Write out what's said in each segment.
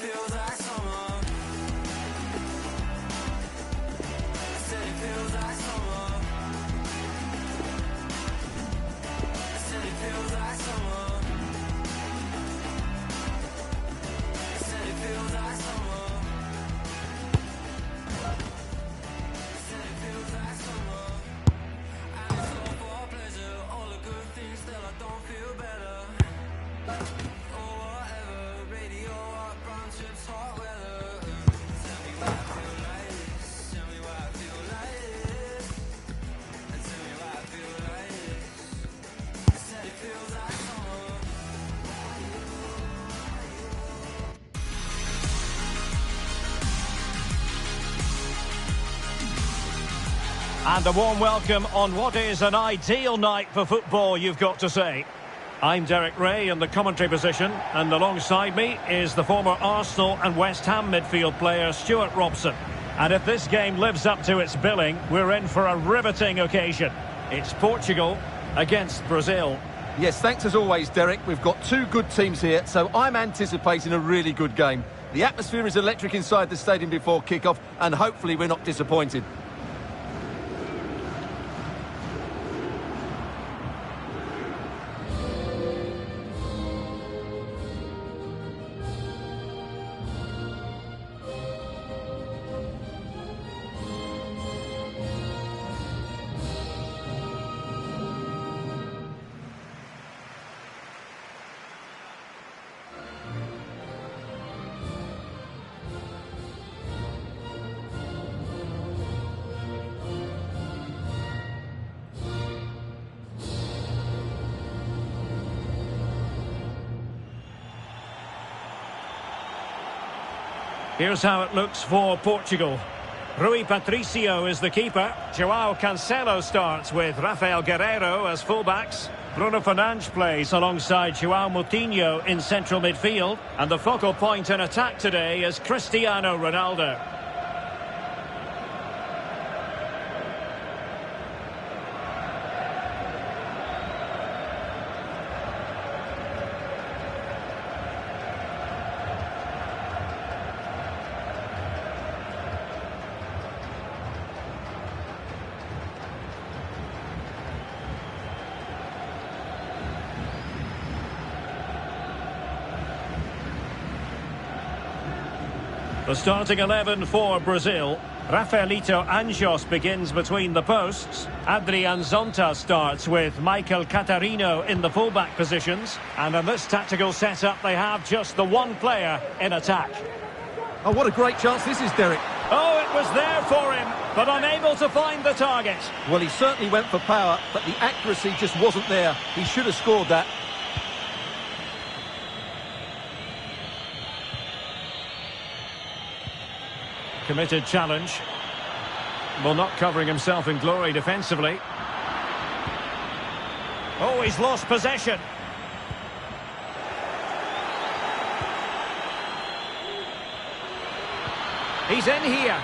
feels like summer. I said it feels like summer. I said it feels like summer. I said it feels like summer. I said it feels like summer. And it's all for pleasure. All the good things till I don't feel better. Oh whatever, radio up, brown chips, hot weather. Tell me why I feel like this. Tell me why I feel like this. And tell me why I feel like this. I said it feels like summer. And a warm welcome on what is an ideal night for football, you've got to say. I'm Derek Ray in the commentary position, and alongside me is the former Arsenal and West Ham midfield player Stuart Robson. And if this game lives up to its billing, we're in for a riveting occasion. It's Portugal against Brazil. Yes, thanks as always, Derek. We've got two good teams here, so I'm anticipating a really good game. The atmosphere is electric inside the stadium before kick-off, and hopefully we're not disappointed. Here's how it looks for Portugal. Rui Patricio is the keeper. João Cancelo starts with Rafael Guerreiro as fullbacks. Bruno Fernandes plays alongside João Moutinho in central midfield. And the focal point in attack today is Cristiano Ronaldo. The starting 11 for Brazil. Rafaelito Anjos begins between the posts. Adrian Zonta starts with Michael Catarino in the fullback positions. And in this tactical setup, they have just the one player in attack. Oh, what a great chance this is, Derek. Oh, it was there for him, but unable to find the target. Well, he certainly went for power, but the accuracy just wasn't there. He should have scored that. Committed challenge. Well, not covering himself in glory defensively. Oh, he's lost possession. He's in here.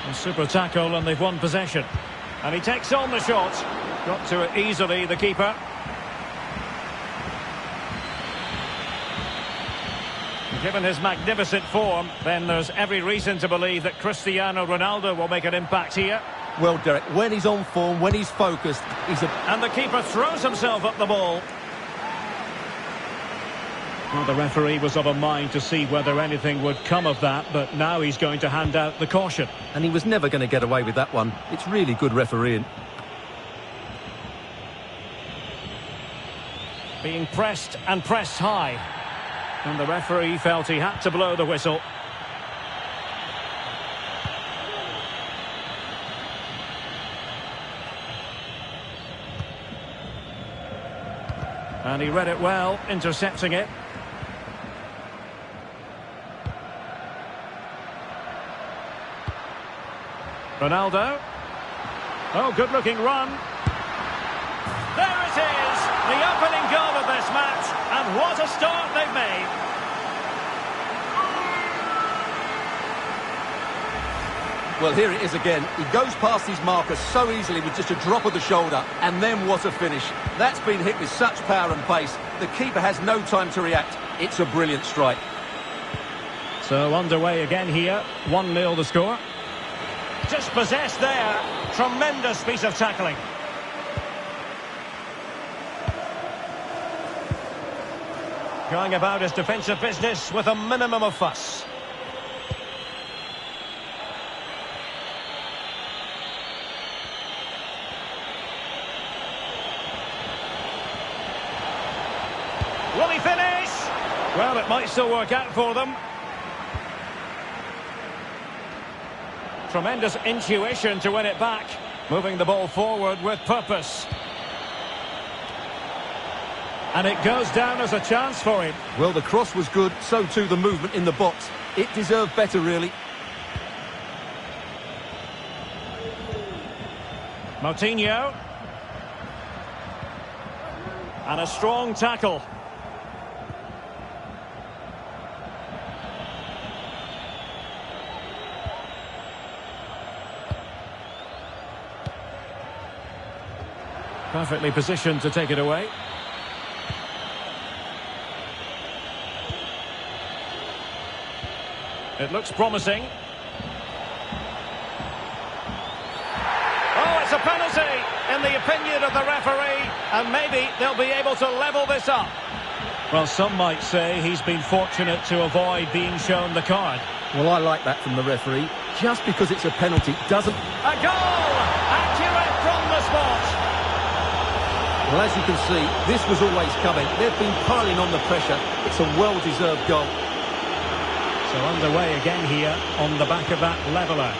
A super tackle and they've won possession. And he takes on the shot. Got to it easily, the keeper. Given his magnificent form, then there's every reason to believe that Cristiano Ronaldo will make an impact here. Well, Derek, when he's on form, when he's focused, he's a... And the keeper throws himself at the ball. Well, the referee was of a mind to see whether anything would come of that, but now he's going to hand out the caution. And he was never going to get away with that one. It's really good refereeing. Being pressed and pressed high. And the referee felt he had to blow the whistle. And he read it well, intercepting it. Ronaldo. Oh, good-looking run. There it is! The opening goal of this match. And what a start they've made. Well, here it is again. He goes past his marker so easily with just a drop of the shoulder, and then what a finish. That's been hit with such power and pace. The keeper has no time to react. It's a brilliant strike. So underway again here. 1-0 the score. Just possessed there. Tremendous piece of tackling. Going about his defensive business with a minimum of fuss. Will he finish? Well, it might still work out for them. Tremendous intuition to win it back. Moving the ball forward with purpose. And it goes down as a chance for him. Well, the cross was good, so too the movement in the box. It deserved better, really. Moutinho. And a strong tackle. Perfectly positioned to take it away. It looks promising. Oh, it's a penalty in the opinion of the referee, and maybe they'll be able to level this up. Well, some might say he's been fortunate to avoid being shown the card. Well, I like that from the referee. Just because it's a penalty doesn't... A goal! Accurate from the spot. Well, as you can see, this was always coming. They've been piling on the pressure. It's a well-deserved goal. So underway again here on the back of that leveller.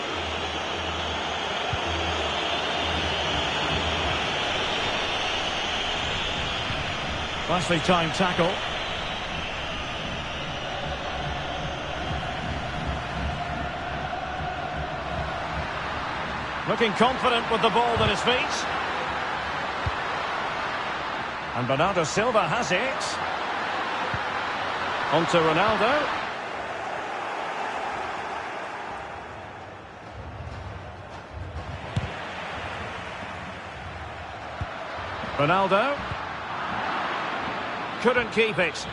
Nicely timed tackle. Looking confident with the ball at his feet. And Bernardo Silva has it. On to Ronaldo. Ronaldo. Couldn't keep it.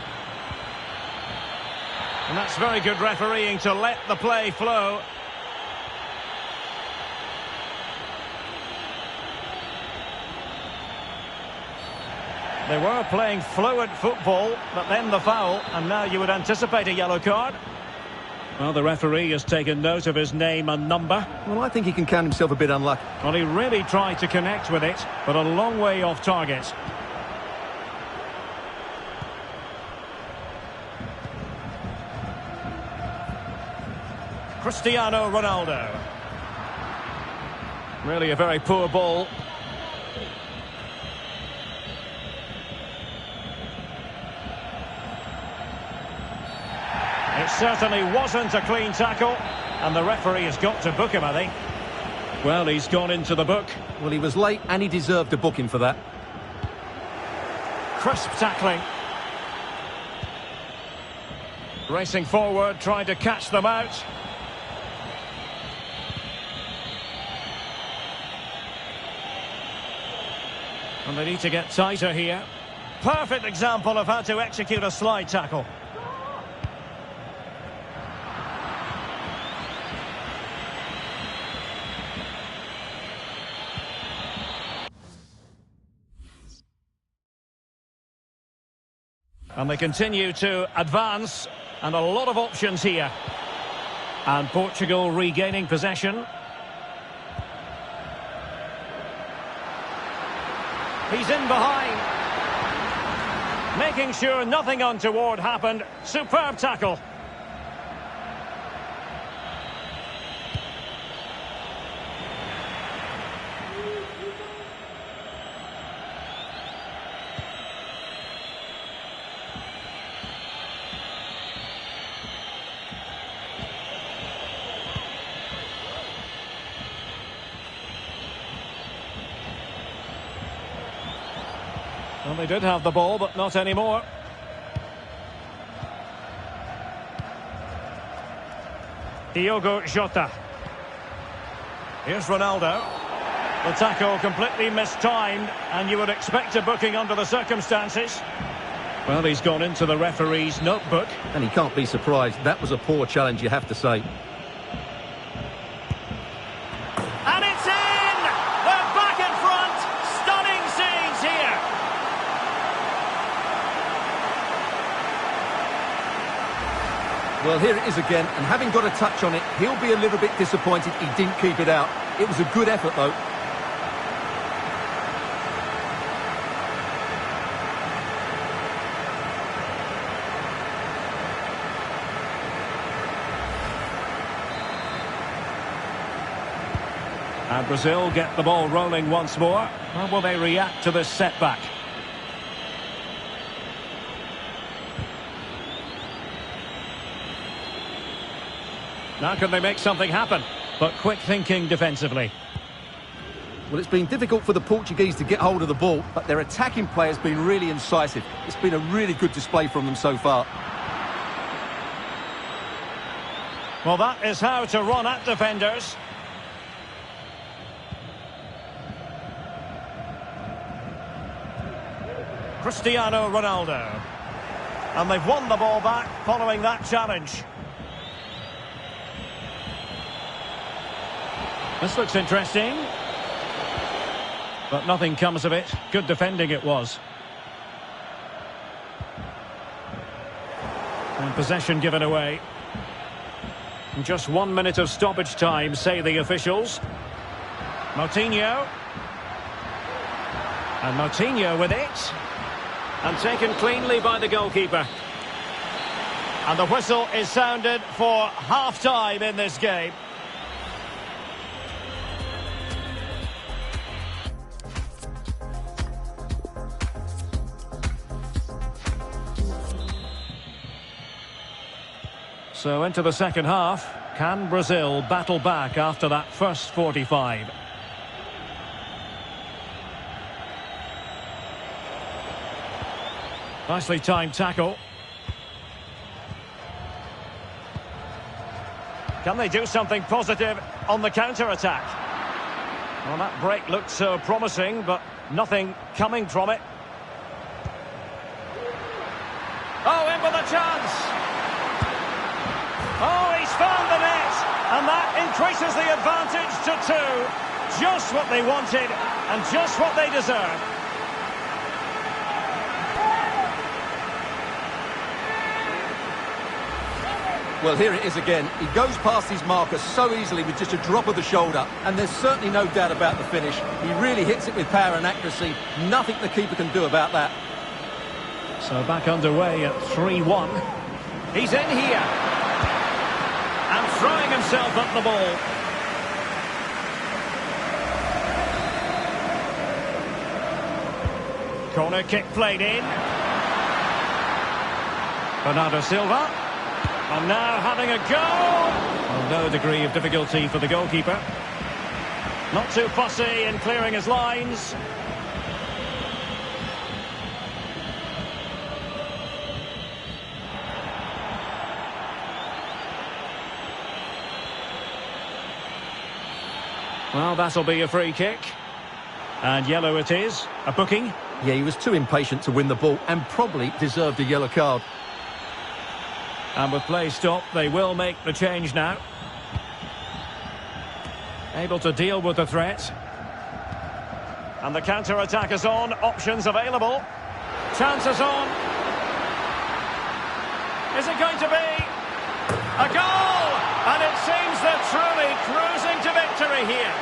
And that's very good refereeing to let the play flow. They were playing fluid football, but then the foul, and now you would anticipate a yellow card. Well, the referee has taken note of his name and number. Well, I think he can count himself a bit unlucky. Well, he really tried to connect with it, but a long way off target. Cristiano Ronaldo. Really a very poor ball. It certainly wasn't a clean tackle, and the referee has got to book him, I think. Well, he's gone into the book. Well, he was late, and he deserved a booking for that. Crisp tackling. Racing forward, trying to catch them out. And they need to get tighter here. Perfect example of how to execute a slide tackle. And they continue to advance, and a lot of options here. And Portugal regaining possession. He's in behind. Making sure nothing untoward happened. Superb tackle. Well, they did have the ball, but not anymore. Diogo Jota. Here's Ronaldo. The tackle completely mistimed, and you would expect a booking under the circumstances. Well, he's gone into the referee's notebook. And he can't be surprised. That was a poor challenge, you have to say. And it's in! They're back in front! Stunning scenes here! Well, here it is again, and having got a touch on it, he'll be a little bit disappointed he didn't keep it out. It was a good effort, though. And Brazil get the ball rolling once more. How will they react to this setback? Now can they make something happen? But quick thinking defensively. Well, it's been difficult for the Portuguese to get hold of the ball, but their attacking play has been really incisive. It's been a really good display from them so far. Well, that is how to run at defenders. Cristiano Ronaldo. And they've won the ball back following that challenge. This looks interesting. But nothing comes of it. Good defending it was. And possession given away. And just 1 minute of stoppage time, say the officials. Moutinho. And Moutinho with it. And taken cleanly by the goalkeeper. And the whistle is sounded for half-time in this game. So into the second half. Can Brazil battle back after that first 45? Nicely timed tackle. Can they do something positive on the counter-attack? Well, that break looked so promising, but nothing coming from it. Oh, in with a chance! Oh, he's found the net! And that increases the advantage to 2. Just what they wanted, and just what they deserve. Well, here it is again. He goes past his marker so easily with just a drop of the shoulder, and there's certainly no doubt about the finish. He really hits it with power and accuracy. Nothing the keeper can do about that. So back underway at 3-1. He's in here. And throwing himself at the ball. Corner kick played in. Bernardo Silva. And now having a go. Well, no degree of difficulty for the goalkeeper. Not too fussy in clearing his lines. Well, that'll be a free kick. And yellow it is. A booking. Yeah, he was too impatient to win the ball and probably deserved a yellow card. And with play stopped, they will make the change now. Able to deal with the threat. And the counter-attack is on. Options available. Chances on. Is it going to be a goal? And it seems they're truly cruising to victory here.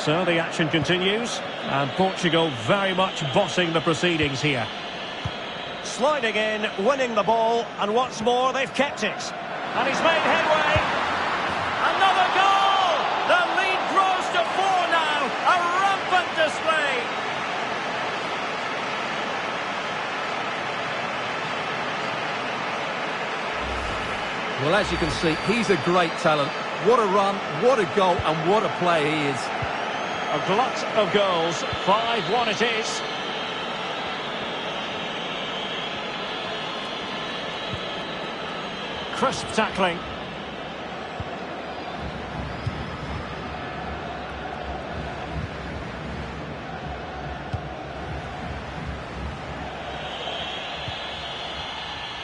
So the action continues, and Portugal very much bossing the proceedings here. Sliding in, winning the ball, and what's more, they've kept it. And he's made headway. Another goal! The lead grows to 4 now. A rampant display. Well, as you can see, he's a great talent. What a run, what a goal, and what a player he is. A glut of goals. 5-1 it is. Crisp tackling.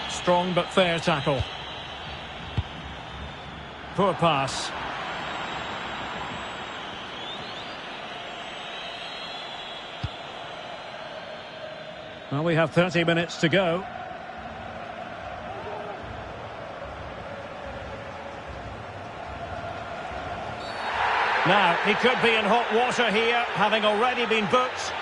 Strong but fair tackle. Poor pass. Well, we have 30 minutes to go. Now, he could be in hot water here, having already been booked.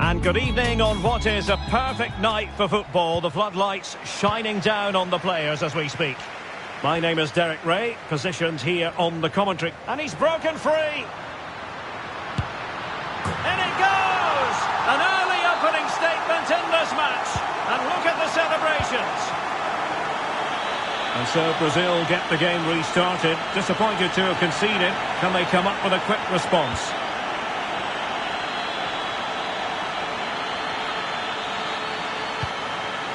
And good evening on what is a perfect night for football. The floodlights shining down on the players as we speak. My name is Derek Ray, positioned here on the commentary. And he's broken free. In it goes! An early opening statement in this match. And look at the celebrations. And so Brazil get the game restarted. Disappointed to have conceded. Can they come up with a quick response?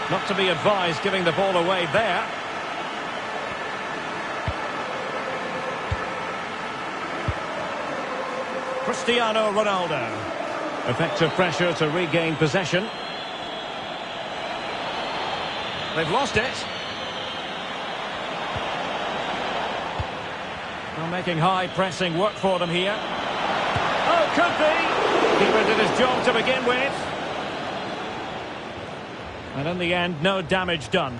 Not to be advised giving the ball away there. Cristiano Ronaldo. Effective pressure to regain possession. They've lost it. Well, making high pressing work for them here. Oh, could be. Keeper did his job to begin with. And in the end, no damage done.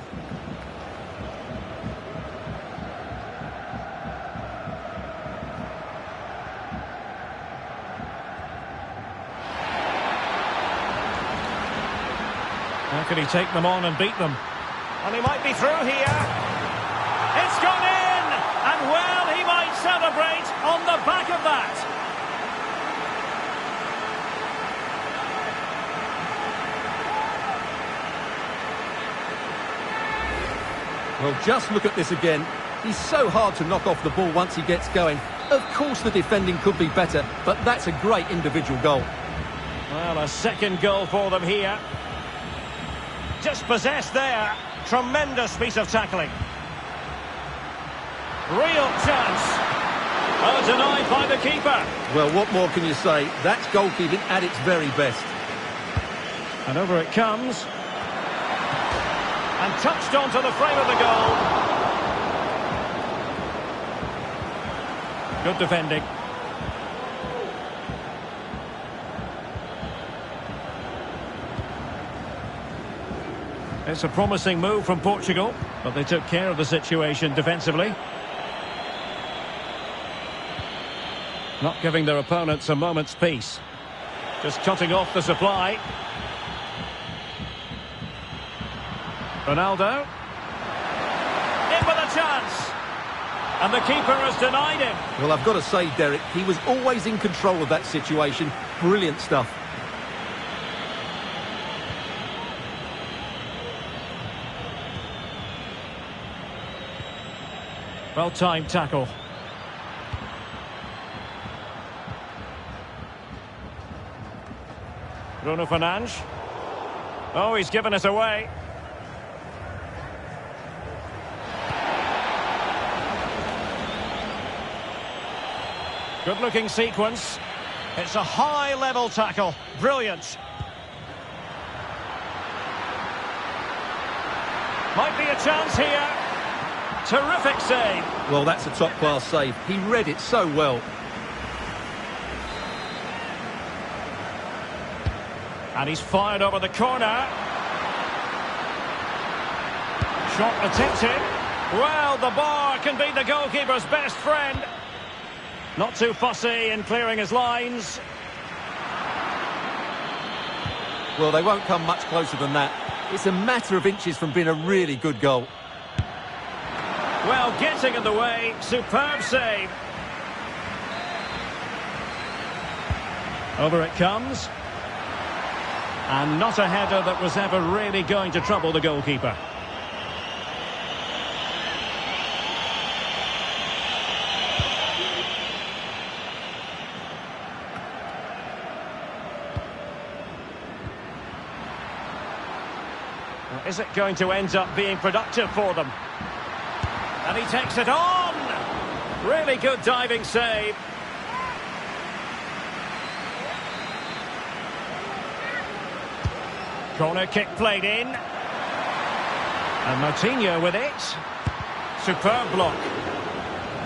How can he take them on and beat them? And he might be through here. It's gone in! And well, he might celebrate on the back of that. Well, just look at this again. He's so hard to knock off the ball once he gets going. Of course the defending could be better, but that's a great individual goal. Well, a second goal for them here. Just possessed there. Tremendous piece of tackling. Real chance. Oh, denied by the keeper. Well, what more can you say? That's goalkeeping at its very best. And over it comes. And touched onto the frame of the goal. Good defending. It's a promising move from Portugal, but they took care of the situation defensively. Not giving their opponents a moment's peace. Just cutting off the supply. Ronaldo. In with a chance. And the keeper has denied him. Well, I've got to say, Derek, he was always in control of that situation. Brilliant stuff. Well-timed tackle. Bruno Fernandes. Oh, he's given it away. Good-looking sequence. It's a high-level tackle. Brilliant. Might be a chance here. Terrific save. Well, that's a top-class save. He read it so well. And he's fired over the corner. Shot attempted. Well, the bar can be the goalkeeper's best friend. Not too fussy in clearing his lines. Well, they won't come much closer than that. It's a matter of inches from being a really good goal. Well, getting in the way. Superb save. Over it comes. And not a header that was ever really going to trouble the goalkeeper. Well, is it going to end up being productive for them? And he takes it on! Really good diving save. Corner kick played in. And Moutinho with it. Superb block.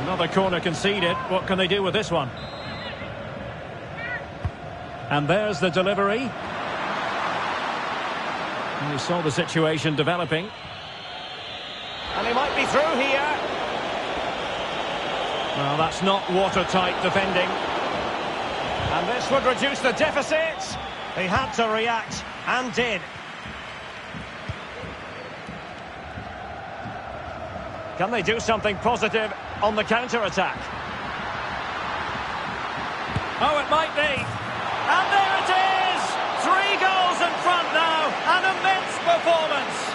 Another corner conceded. What can they do with this one? And there's the delivery. And you saw the situation developing. And he might be through here. Well, that's not watertight defending. And this would reduce the deficit. He had to react, and did. Can they do something positive on the counter-attack? Oh, it might be. And there it is! 3 goals in front now. An immense performance.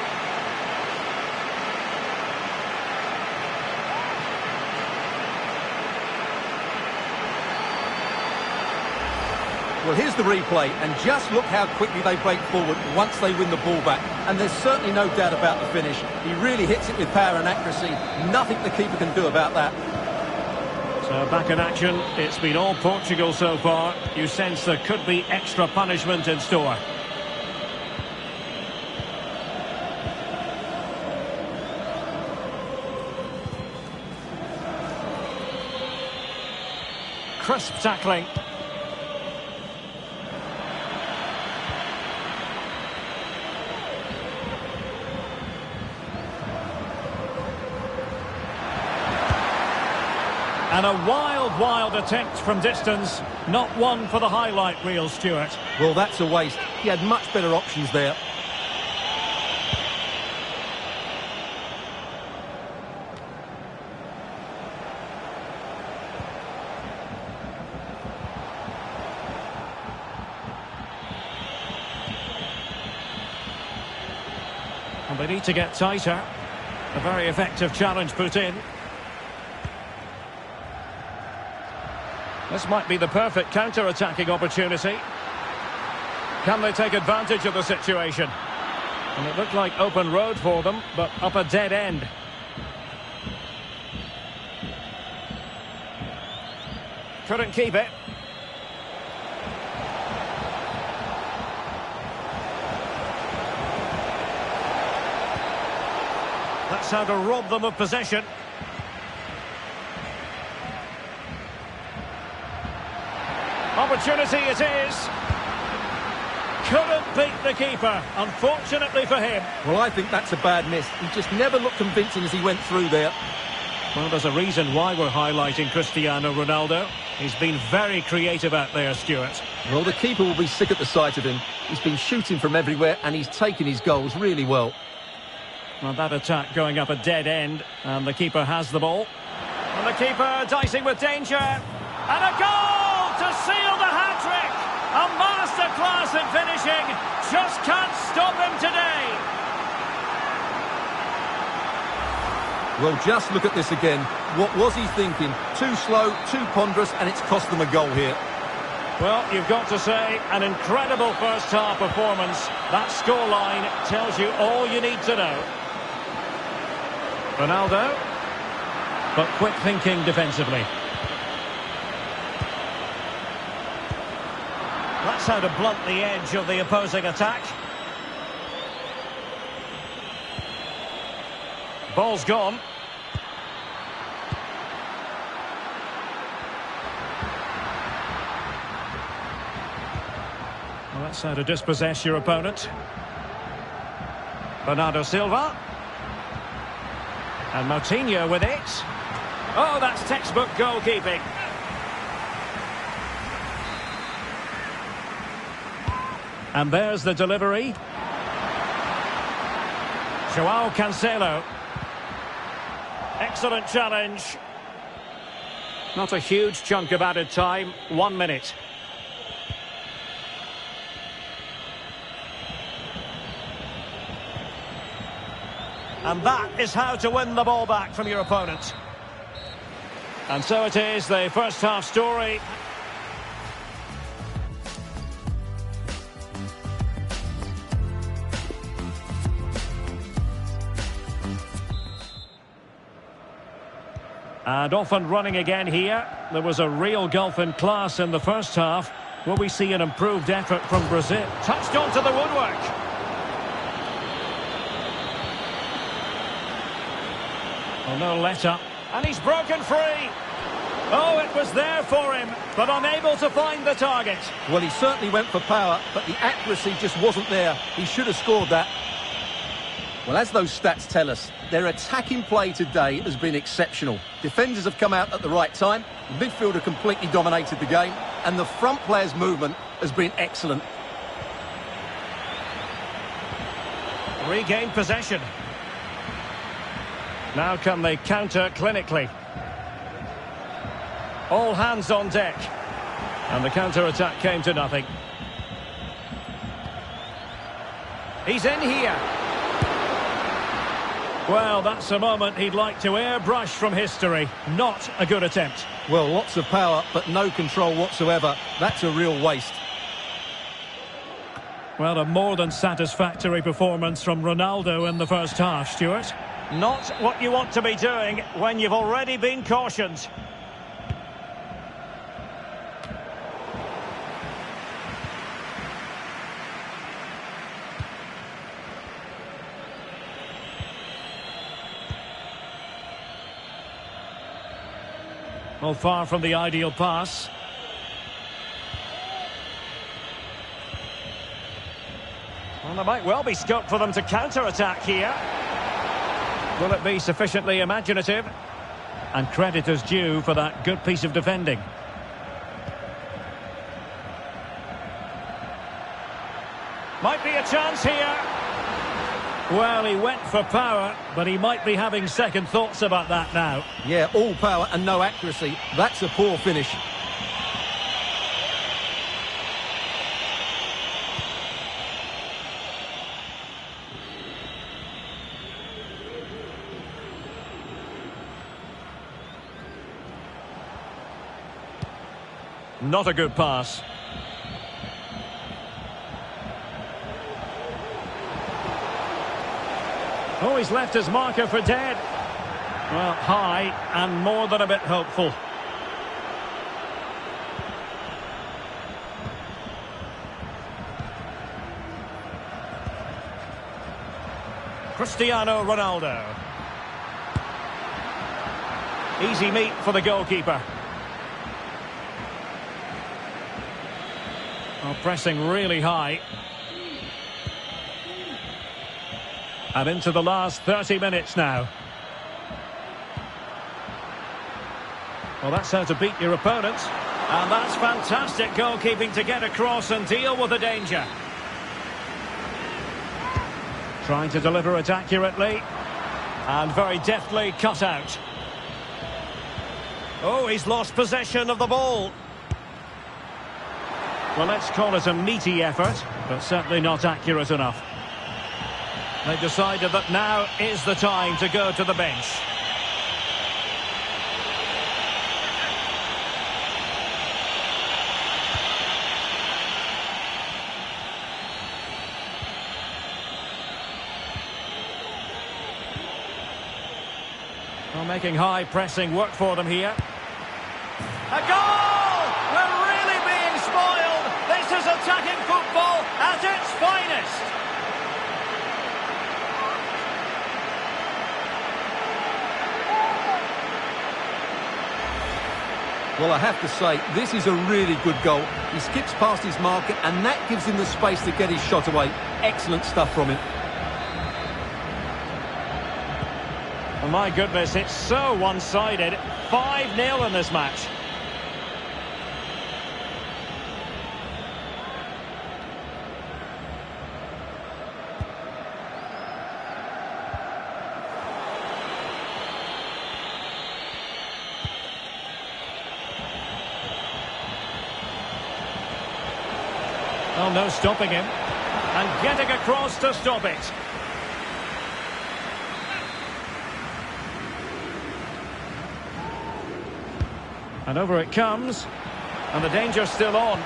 Well, here's the replay, and just look how quickly they break forward once they win the ball back. And there's certainly no doubt about the finish. He really hits it with power and accuracy. Nothing the keeper can do about that. So back in action. It's been all Portugal so far. You sense there could be extra punishment in store. Crisp tackling. And a wild attempt from distance. Not one for the highlight reel, Stuart. Well, that's a waste. He had much better options there. And they need to get tighter. A very effective challenge put in. This might be the perfect counter-attacking opportunity. Can they take advantage of the situation? And it looked like open road for them, but up a dead end. Couldn't keep it. That's how to rob them of possession. Opportunity it is. Couldn't beat the keeper, unfortunately for him. Well, I think that's a bad miss. He just never looked convincing as he went through there. Well, there's a reason why we're highlighting Cristiano Ronaldo. He's been very creative out there, Stuart. Well, the keeper will be sick at the sight of him. He's been shooting from everywhere and he's taken his goals really well. Well, that attack going up a dead end, and the keeper has the ball. And the keeper dicing with danger. And a goal to seal the hat-trick! A masterclass in finishing. Just can't stop him today. Well, just look at this again. What was he thinking? Too slow, too ponderous, and it's cost them a goal here. Well, you've got to say, an incredible first-half performance. That scoreline tells you all you need to know. Ronaldo, but quick thinking defensively. That's how to blunt the edge of the opposing attack. Ball's gone. Well, that's how to dispossess your opponent. Bernardo Silva. And Moutinho with it. Oh, that's textbook goalkeeping. And there's the delivery. Joao Cancelo. Excellent challenge. Not a huge chunk of added time. 1 minute. And that is how to win the ball back from your opponent. And so it is, the first half story. And off and running again here. There was a real gulf in class in the first half. Will we see an improved effort from Brazil? Touched onto the woodwork. Oh, no let-up. And he's broken free. Oh, it was there for him, but unable to find the target. Well, he certainly went for power, but the accuracy just wasn't there. He should have scored that. Well, as those stats tell us, their attacking play today has been exceptional. Defenders have come out at the right time, midfielder completely dominated the game, and the front players' movement has been excellent. Regained possession. Now can they counter clinically? All hands on deck. And the counter-attack came to nothing. He's in here. Well, that's a moment he'd like to airbrush from history. Not a good attempt. Well, lots of power, but no control whatsoever. That's a real waste. Well, a more than satisfactory performance from Ronaldo in the first half, Stuart. Not what you want to be doing when you've already been cautioned. Well, far from the ideal pass. Well, there might well be scope for them to counter-attack here. Will it be sufficiently imaginative? And credit is due for that good piece of defending. Might be a chance here. Well, he went for power, but he might be having second thoughts about that now. Yeah, all power and no accuracy. That's a poor finish. Not a good pass. Oh, he's left his marker for dead. Well, high and more than a bit hopeful. Cristiano Ronaldo. Easy meat for the goalkeeper. Oh, pressing really high. And into the last 30 minutes now. Well, that's how to beat your opponent. And that's fantastic goalkeeping to get across and deal with the danger. Trying to deliver it accurately. And very deftly cut out. Oh, he's lost possession of the ball. Well, let's call it a meaty effort, but certainly not accurate enough. They decided that now is the time to go to the bench. Well, making high pressing work for them here. A goal! We're really being spoiled. This is attacking football at its finest. Well, I have to say, this is a really good goal. He skips past his marker, and that gives him the space to get his shot away. Excellent stuff from him. Oh, my goodness, it's so one-sided. 5-0 in this match. Oh, no stopping him. And getting across to stop it. And over it comes. And the danger's still on.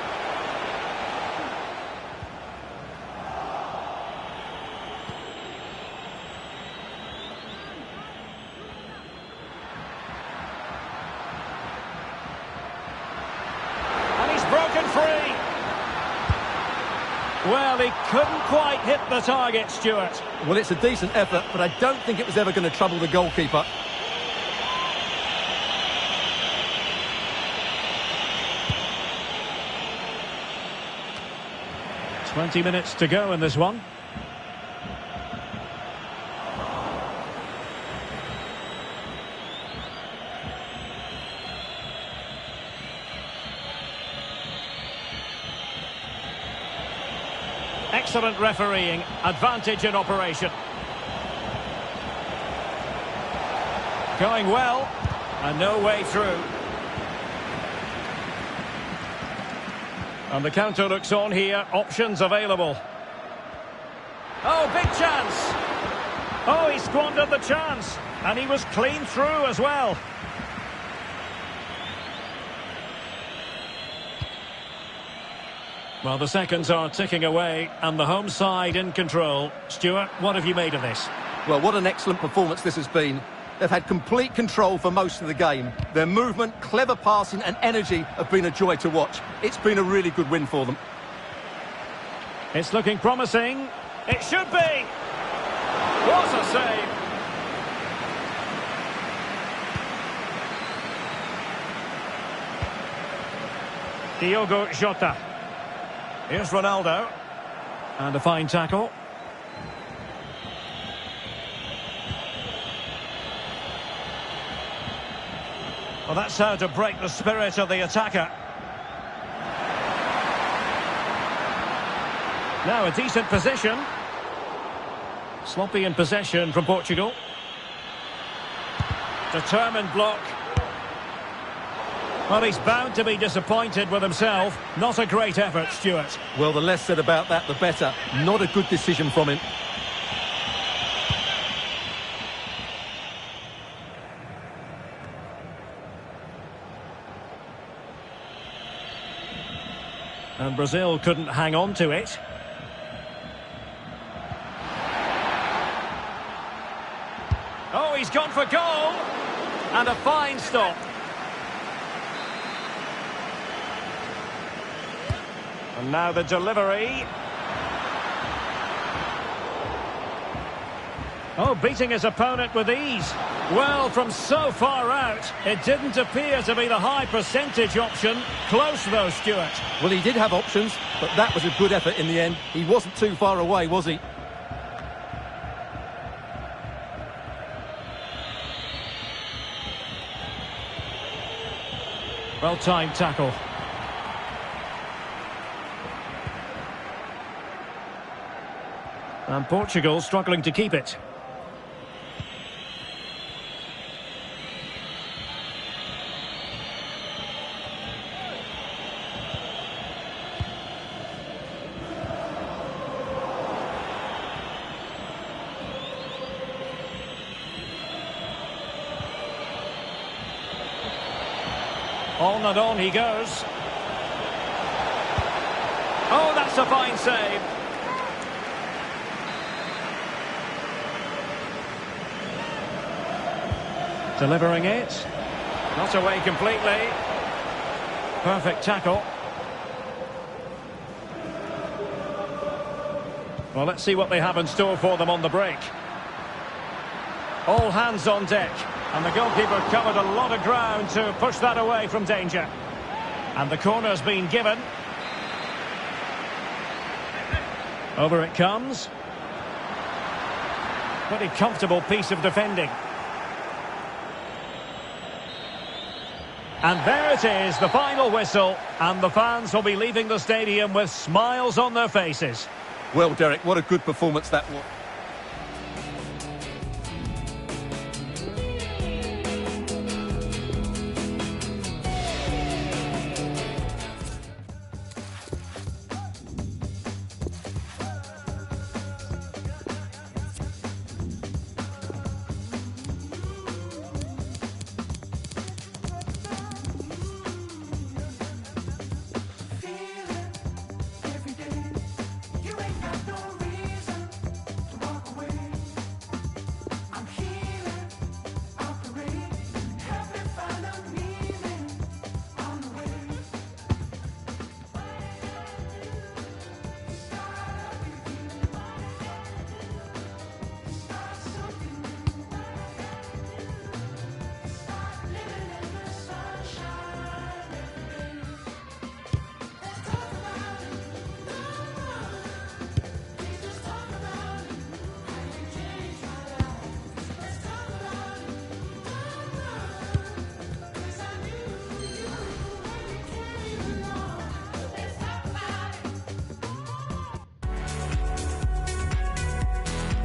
And he's broken free. Well, he couldn't quite hit the target, Stuart. Well, it's a decent effort, but I don't think it was ever going to trouble the goalkeeper. 20 minutes to go in this one. Excellent refereeing, advantage in operation. Going well, and no way through. And the counter looks on here, options available. Oh, big chance! Oh, he squandered the chance, and he was clean through as well. Well, the seconds are ticking away, and the home side in control. Stuart, what have you made of this? Well, what an excellent performance this has been. They've had complete control for most of the game. Their movement, clever passing and energy have been a joy to watch. It's been a really good win for them. It's looking promising. It should be! What a save! Diogo Jota. Here's Ronaldo. And a fine tackle. Well, that's how to break the spirit of the attacker. Now a decent position. Sloppy in possession from Portugal. Determined block. Well, he's bound to be disappointed with himself. Not a great effort, Stuart. Well, the less said about that, the better. Not a good decision from him. And Brazil couldn't hang on to it. Oh, he's gone for goal! And a fine stop. And now the delivery. Oh, beating his opponent with ease. Well, from so far out, it didn't appear to be the high percentage option. Close though, Stuart. Well, he did have options, but that was a good effort in the end. He wasn't too far away, was he? Well-timed tackle. And Portugal struggling to keep it. On and on he goes. Oh, that's a fine save. Delivering it. Not away completely. Perfect tackle. Well, let's see what they have in store for them on the break. All hands on deck. And the goalkeeper covered a lot of ground to push that away from danger. And the corner's been given. Over it comes. Pretty comfortable piece of defending. And there it is, the final whistle. And the fans will be leaving the stadium with smiles on their faces. Well, Derek, what a good performance that was.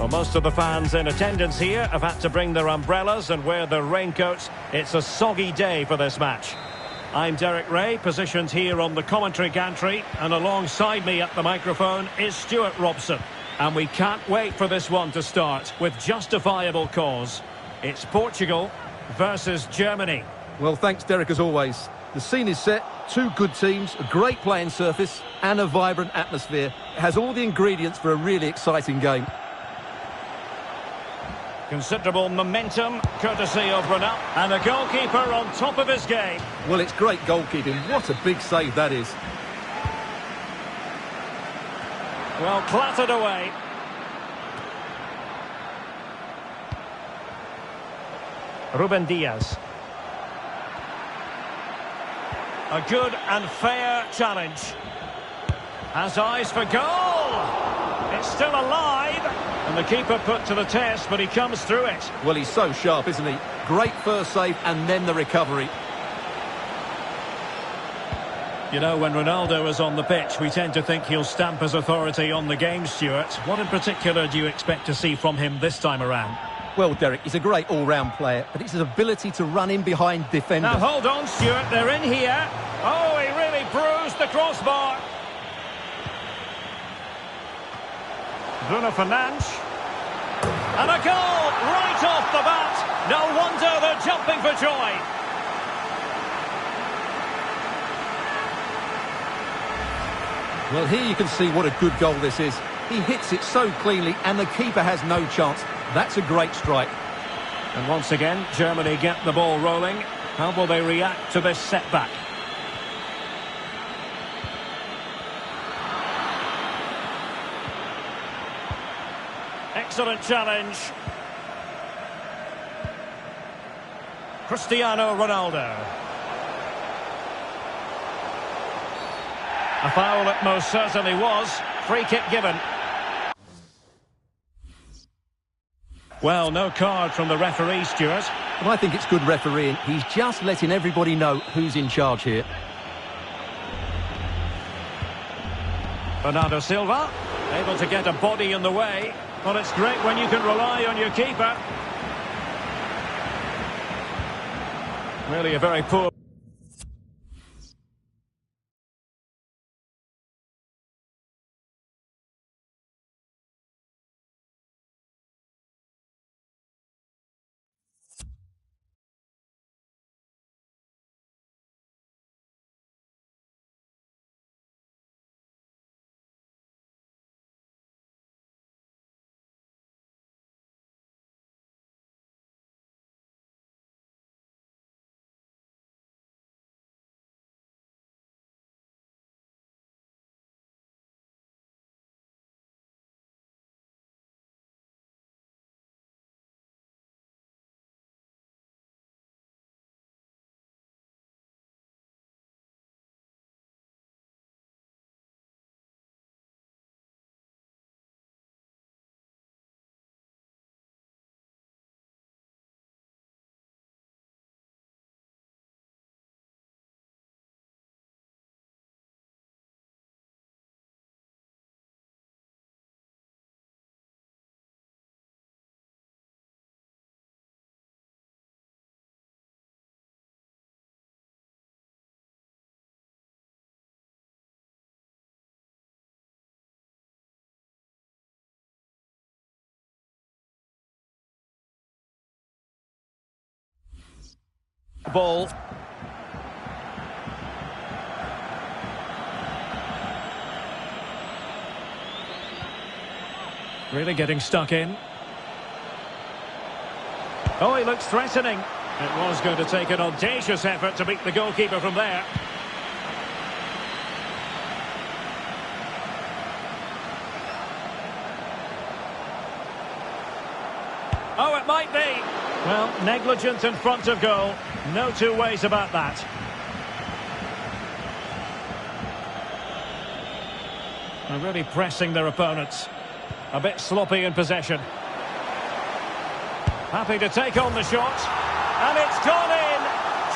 Well, most of the fans in attendance here have had to bring their umbrellas and wear their raincoats. It's a soggy day for this match. I'm Derek Ray, positioned here on the commentary gantry, and alongside me at the microphone is Stuart Robson. And we can't wait for this one to start with justifiable cause. It's Portugal versus Germany. Well, thanks, Derek, as always. The scene is set, two good teams, a great playing surface and a vibrant atmosphere. It has all the ingredients for a really exciting game. Considerable momentum, courtesy of Ronaldo, and the goalkeeper on top of his game. Well, it's great goalkeeping. What a big save that is. Well, clattered away. Ruben Diaz. A good and fair challenge. Has eyes for goal. It's still alive. And the keeper put to the test, but he comes through it. Well, he's so sharp, isn't he? Great first save and then the recovery. You know, when Ronaldo is on the pitch, we tend to think he'll stamp his authority on the game, Stuart. What in particular do you expect to see from him this time around? Well, Derek, he's a great all-round player, but it's his ability to run in behind defenders. Now, hold on, Stuart. They're in here. Oh, he really bruised the crossbar. Bruno Fernandes. And a goal right off the bat. No wonder they're jumping for joy. Well, here you can see what a good goal this is. He hits it so cleanly and the keeper has no chance. That's a great strike. And once again, Germany get the ball rolling. How will they react to this setback? Excellent challenge. Cristiano Ronaldo. A foul it most certainly was. Free kick given. Well, no card from the referee, Stuart. Well, I think it's good refereeing. He's just letting everybody know who's in charge here. Bernardo Silva, able to get a body in the way. Well, it's great when you can rely on your keeper. Really a very poor... Ball. Really getting stuck in. Oh, he looks threatening. It was going to take an audacious effort to beat the goalkeeper from there. Oh, it might be. Well, negligent in front of goal. No two ways about that. They're really pressing their opponents. A bit sloppy in possession. Happy to take on the shot. And it's gone in.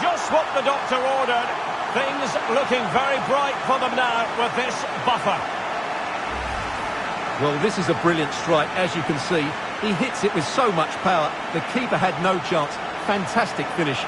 Just what the doctor ordered. Things looking very bright for them now with this buffer. Well, this is a brilliant strike, as you can see. He hits it with so much power. The keeper had no chance. Fantastic finish.